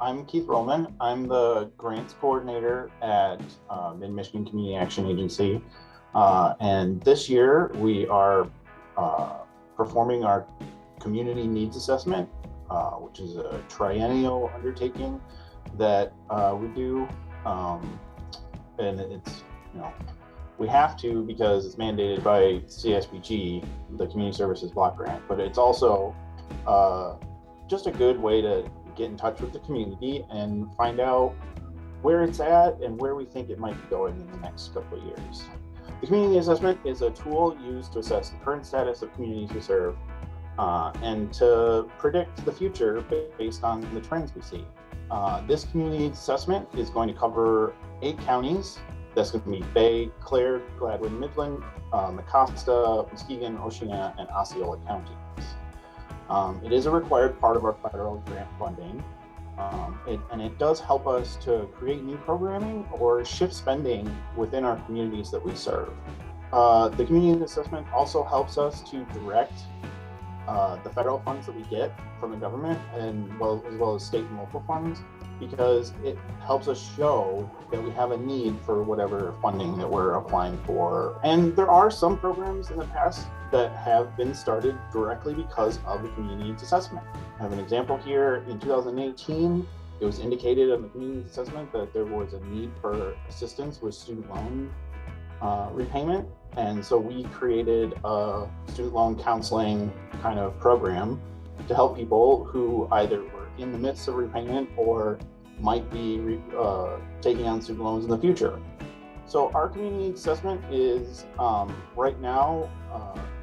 I'm Keith Roman. I'm the grants coordinator at Mid-Michigan Community Action Agency. And this year we are performing our community needs assessment, which is a triennial undertaking that we do. And it's, we have to because it's mandated by CSBG, the Community Services Block Grant, but it's also just a good way to get in touch with the community and find out where it's at and where we think it might be going in the next couple of years. The community assessment is a tool used to assess the current status of communities we serve and to predict the future based on the trends we see. This community assessment is going to cover 8 counties. That's going to be Bay, Clare, Gladwin, Midland, Mecosta, Muskegon, Oceana, and Osceola counties. It is a required part of our federal grant funding, and it does help us to create new programming or shift spending within our communities that we serve. The community assessment also helps us to direct the federal funds that we get from the government, and as well as state and local funds, because it helps us show that we have a need for whatever funding that we're applying for. And there are some programs in the past that have been started directly because of the community needs assessment. I have an example here. In 2018, it was indicated in the community needs assessment that there was a need for assistance with student loan repayment. And so we created a student loan counseling kind of program to help people who either were in the midst of repayment or might be taking on student loans in the future. So our community assessment is right now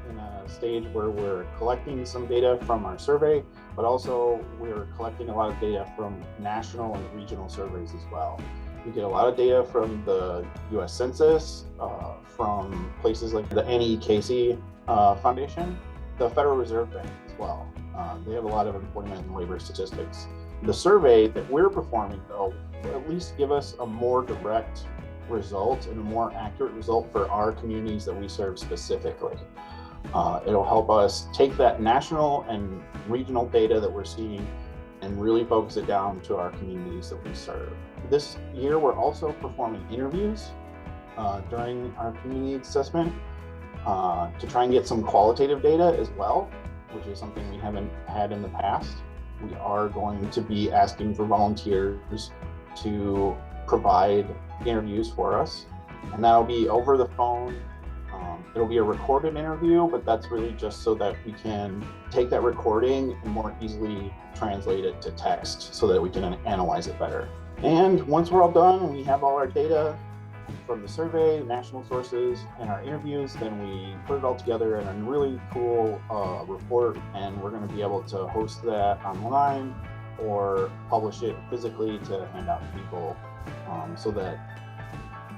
in a stage where we're collecting some data from our survey, but also we're collecting a lot of data from national and regional surveys as well. We get a lot of data from the US Census, from places like the Annie Casey Foundation, the Federal Reserve Bank as well. They have a lot of employment and labor statistics. The survey that we're performing, though, will at least give us a more direct result and a more accurate result for our communities that we serve specifically. It'll help us take that national and regional data that we're seeing and really focus it down to our communities that we serve. This year, we're also performing interviews during our community assessment to try and get some qualitative data as well, which is something we haven't had in the past. We are going to be asking for volunteers to provide interviews for us, and that'll be over the phone. It'll be a recorded interview, but that's really just so that we can take that recording and more easily translate it to text so that we can analyze it better. And once we're all done and we have all our data from the survey, national sources, and our interviews, then we put it all together in a really cool report, and we're going to be able to host that online or publish it physically to hand out to people so that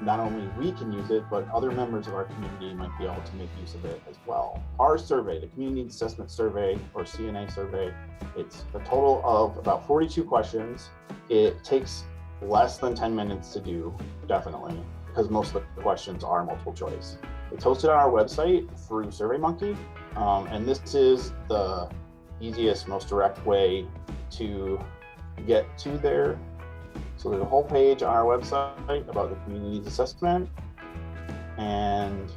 not only we can use it, but other members of our community might be able to make use of it as well. Our survey, the Community Assessment Survey, or CNA survey, it's a total of about 42 questions. It takes less than 10 minutes to do, definitely, because most of the questions are multiple choice. It's hosted on our website through SurveyMonkey, and this is the easiest, most direct way to get to there. So there's a whole page on our website about the community needs assessment and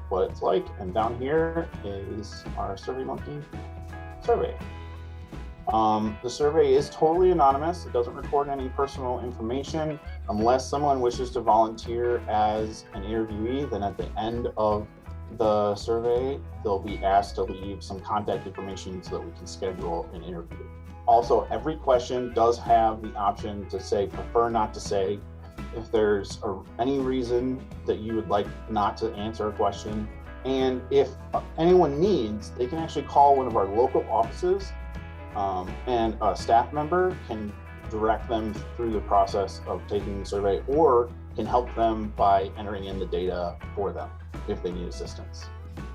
what it's like, and down here is our SurveyMonkey survey. The survey is totally anonymous. It doesn't record any personal information unless someone wishes to volunteer as an interviewee. Then at the end of the survey, they'll be asked to leave some contact information so that we can schedule an interview. Also, every question does have the option to say prefer not to say. If there's any reason that you would like not to answer a question, and if anyone needs, they can actually call one of our local offices, and a staff member can direct them through the process of taking the survey, or can help them by entering in the data for them if they need assistance.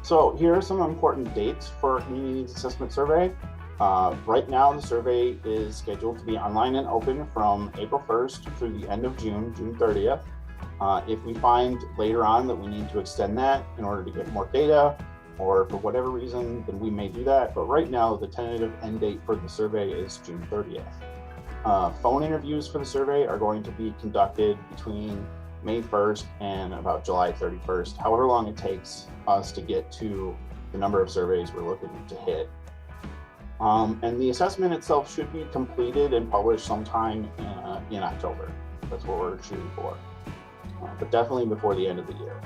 So here are some important dates for our community needs assessment survey. Right now, the survey is scheduled to be online and open from April 1st through the end of June 30th. If we find later on that we need to extend that in order to get more data, or for whatever reason, then we may do that. But right now, the tentative end date for the survey is June 30th. Phone interviews for the survey are going to be conducted between May 1st and about July 31st, however long it takes us to get to the number of surveys we're looking to hit. And the assessment itself should be completed and published sometime in October. That's what we're shooting for, but definitely before the end of the year.